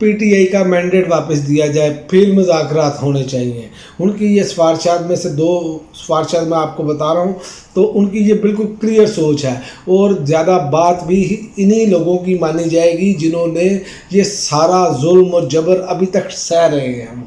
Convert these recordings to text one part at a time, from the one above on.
PTI کا mandate واپس دیا جائے، پھر مذاکرات ہونے چاہیے۔ ان کی یہ سفارشات میں سے 2 سفارشات میں آپ کو بتا رہا ہوں، تو ان کی یہ بالکل کلیئر سوچ ہے، اور زیادہ بات بھی انہی لوگوں کی مانی جائے گی جنہوں نے یہ سارا ظلم اور جبر ابھی تک سہ رہے ہیں۔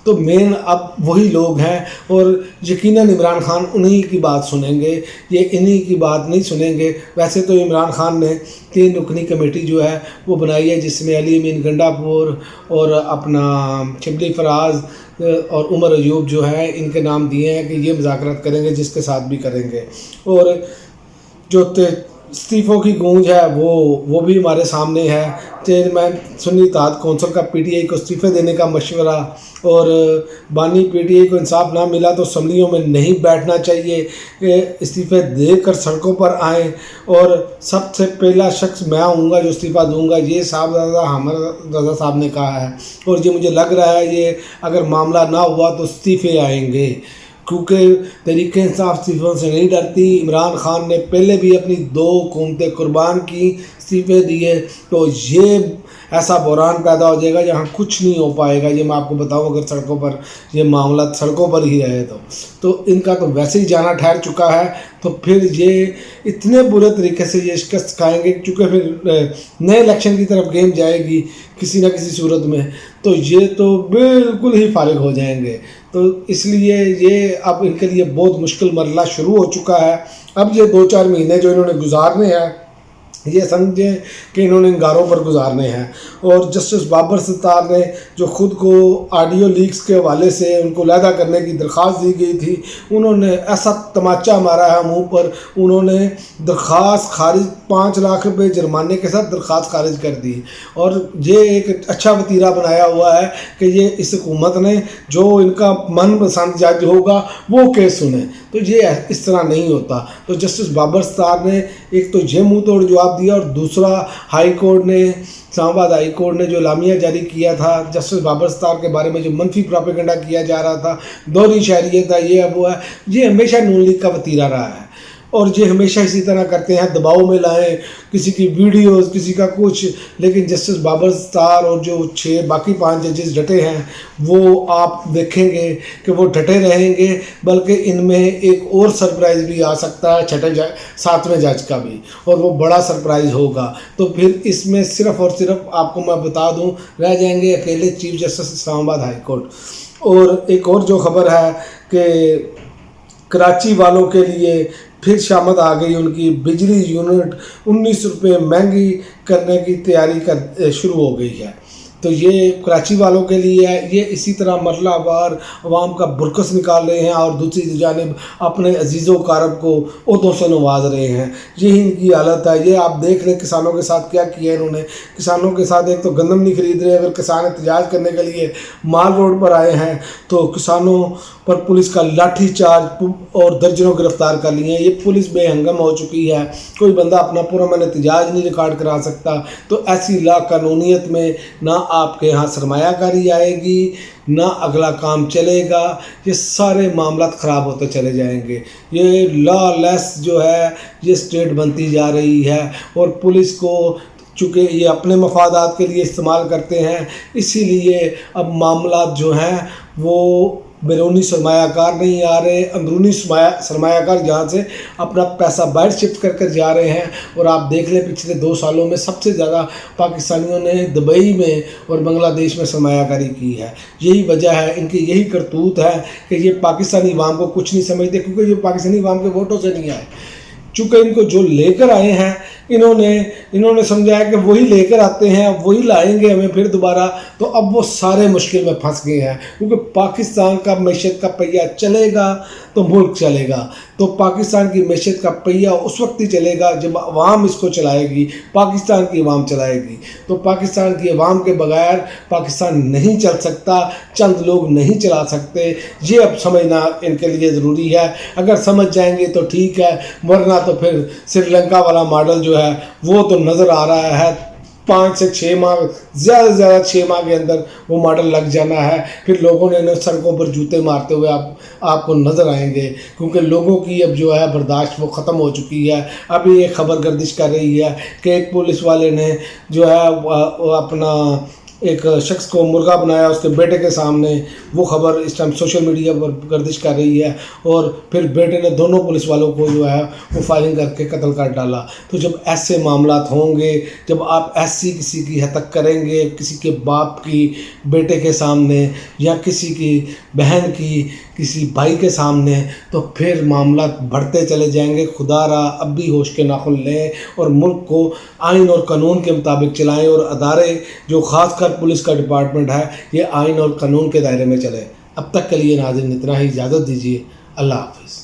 تو مین اب وہی لوگ ہیں، اور یقیناً عمران خان انہی کی بات سنیں گے، یہ انہی کی بات نہیں سنیں گے۔ ویسے تو عمران خان نے 3 رکنی کمیٹی جو ہے وہ بنائی ہے، جس میں علی امین گنڈا پور اور اپنا شبلی فراز اور عمر ایوب جو ہے، ان کے نام دیے ہیں کہ یہ مذاکرات کریں گے، جس کے ساتھ بھی کریں گے۔ اور جو استعفوں کی گونج ہے وہ بھی ہمارے سامنے ہے۔ چیئرمین سنی اتحاد کونسل کا PTI کو استعفے دینے کا مشورہ، اور بانی PTI کو انصاف نہ ملا تو اسمبلیوں میں نہیں بیٹھنا چاہیے، استعفے دے کر سڑکوں پر آئیں، اور سب سے پہلا شخص میں ہوں گا جو استعفیٰ دوں گا، یہ صاحبزادہ حامد رضا صاحب نے کہا ہے۔ اور یہ مجھے لگ رہا ہے یہ اگر معاملہ نہ ہوا تو استعفے آئیں گے، کیونکہ تحریک انصاف استعفوں سے نہیں ڈرتی۔ عمران خان نے پہلے بھی اپنی 2 حکومتیں قربان کی، استعفے دیے، تو یہ ایسا بحران پیدا ہو جائے گا جہاں کچھ نہیں ہو پائے گا۔ یہ میں آپ کو بتاؤں، اگر سڑکوں پر یہ معاملات سڑکوں پر ہی رہے تو ان کا تو ویسے ہی جانا ٹھہر چکا ہے، تو پھر یہ اتنے برے طریقے سے یہ شکست کھائیں گے، چونکہ پھر نئے الیکشن کی طرف گیم جائے گی کسی نہ کسی صورت میں، تو یہ تو بالکل ہی فارغ ہو جائیں گے۔ تو اس لیے یہ اب ان کے لیے بہت مشکل مرحلہ شروع ہو چکا ہے۔ اب یہ 2-4 مہینے جو انہوں نے گزارنے ہیں، یہ سمجھیں کہ انہوں نے انگاروں پر گزارنے ہیں۔ اور جسٹس بابر ستار نے جو خود کو آڈیو لیکس کے حوالے سے ان کو علیحدہ کرنے کی درخواست دی گئی تھی، انہوں نے ایسا تماچا مارا ہے منہ پر، انہوں نے درخواست خارج 5 لاکھ روپے جرمانے کے ساتھ درخواست خارج کر دی، اور یہ ایک اچھا وتیرہ بنایا ہوا ہے کہ یہ اس حکومت نے جو ان کا من پسند جج ہوگا وہ کیس سنیں، تو یہ اس طرح نہیں ہوتا۔ تو جسٹس بابر ستار نے ایک تو یہ منہ توڑ جواب دیا، اور دوسرا ہائی کورٹ نے، اسلام آباد ہائی کورٹ نے جو اعلامیہ جاری کیا تھا جسٹس بابر ستار کے بارے میں، جو منفی پروپیگنڈا کیا جا رہا تھا، دوہری شہریت ہے، یہ اب وہ ہے، یہ ہمیشہ نون لیگ کا وتیرہ رہا ہے، اور یہ ہمیشہ اسی طرح کرتے ہیں، دباؤ میں لائیں کسی کی ویڈیوز، کسی کا کچھ۔ لیکن جسٹس بابر ستار اور جو 5 ججز ڈٹے ہیں، وہ آپ دیکھیں گے کہ وہ ڈٹے رہیں گے، بلکہ ان میں ایک اور سرپرائز بھی آ سکتا ہے 7ویں جج کا بھی، اور وہ بڑا سرپرائز ہوگا۔ تو پھر اس میں صرف اور صرف آپ کو میں بتا دوں، رہ جائیں گے اکیلے چیف جسٹس اسلام آباد ہائی کورٹ۔ اور ایک اور جو خبر ہے کہ کراچی والوں کے لیے پھر شامت آ گئی، ان کی بجلی یونٹ 19 روپے مہنگی کرنے کی تیاری شروع ہو گئی ہے۔ تو یہ کراچی والوں کے لیے ہے، یہ اسی طرح مرحلہ وار عوام کا برکس نکال رہے ہیں، اور دوسری جانب اپنے عزیز و اقارب کو عہدوں سے نواز رہے ہیں۔ یہی ان کی حالت ہے۔ یہ آپ دیکھ لیں کسانوں کے ساتھ کیا کیا انہوں نے۔ کسانوں کے ساتھ ایک تو گندم نہیں خرید رہے، اگر کسان احتجاج کرنے کے لیے مال روڈ پر آئے ہیں تو کسانوں پر پولیس کا لاٹھی چارج اور درجنوں گرفتار کر لیے ہیں۔ یہ پولیس بے ہنگم ہو چکی ہے، کوئی بندہ اپنا پرامن احتجاج نہیں ریکارڈ کرا سکتا۔ تو ایسی لا قانونیت میں نہ آپ کے ہاں سرمایہ کاری آئے گی، نہ اگلا کام چلے گا، یہ سارے معاملات خراب ہوتے چلے جائیں گے۔ یہ لا لیس جو ہے یہ اسٹیٹ بنتی جا رہی ہے، اور پولیس کو چونکہ یہ اپنے مفادات کے لیے استعمال کرتے ہیں، اسی لیے اب معاملات جو ہیں وہ بیرونی سرمایہ کار نہیں آ رہے، اندرونی سرمایہ کار جہاں سے اپنا پیسہ باہر شفٹ کر کر جا رہے ہیں۔ اور آپ دیکھ لیں پچھلے 2 سالوں میں سب سے زیادہ پاکستانیوں نے دبئی میں اور بنگلہ دیش میں سرمایہ کاری کی ہے۔ یہی وجہ ہے، ان کی یہی کرتوت ہے کہ یہ پاکستانی عوام کو کچھ نہیں سمجھتے، کیونکہ یہ پاکستانی عوام کے ووٹوں سے نہیں آئے، چونکہ ان کو جو لے کر آئے ہیں انہوں نے سمجھا ہے کہ وہی لے کر آتے ہیں، اب وہی لائیں گے ہمیں پھر دوبارہ، تو اب وہ سارے مشکل میں پھنس گئے ہیں۔ کیونکہ پاکستان کا معیشت کا پہیہ چلے گا تو ملک چلے گا، تو پاکستان کی معیشت کا پہیہ اس وقت ہی چلے گا جب عوام اس کو چلائے گی، پاکستان کی عوام چلائے گی۔ تو پاکستان کی عوام کے بغیر پاکستان نہیں چل سکتا، چند لوگ نہیں چلا سکتے، یہ اب سمجھنا ان کے لیے ضروری ہے۔ اگر سمجھ جائیں گے تو ٹھیک ہے، ورنہ تو پھر سری لنکا والا ماڈل جو ہے وہ تو نظر آ رہا ہے، 5 سے 6 ماہ، زیادہ سے زیادہ 6 ماہ کے اندر وہ ماڈل لگ جانا ہے۔ پھر لوگوں نے انہیں سڑکوں پر جوتے مارتے ہوئے آپ کو نظر آئیں گے، کیونکہ لوگوں کی اب جو ہے برداشت وہ ختم ہو چکی ہے۔ ابھی ایک خبر گردش کر رہی ہے کہ ایک پولیس والے نے جو ہے اپنا ایک شخص کو مرغا بنایا اس کے بیٹے کے سامنے، وہ خبر اس ٹائم سوشل میڈیا پر گردش کر رہی ہے، اور پھر بیٹے نے دونوں پولیس والوں کو جو ہے وہ فائرنگ کر کے قتل کر ڈالا۔ تو جب ایسے معاملات ہوں گے، جب آپ ایسی کسی کی ہتک کریں گے، کسی کے باپ کی بیٹے کے سامنے یا کسی کی بہن کی کسی بھائی کے سامنے، تو پھر معاملات بڑھتے چلے جائیں گے۔ خدا را اب بھی ہوش کے ناخن لیں اور ملک کو آئین اور قانون کے مطابق چلائیں، اور ادارے جو خاص کر پولیس کا ڈپارٹمنٹ ہے یہ آئین اور قانون کے دائرے میں چلے۔ اب تک کے لیے ناظرین اتنا ہی، اجازت دیجیے، اللہ حافظ۔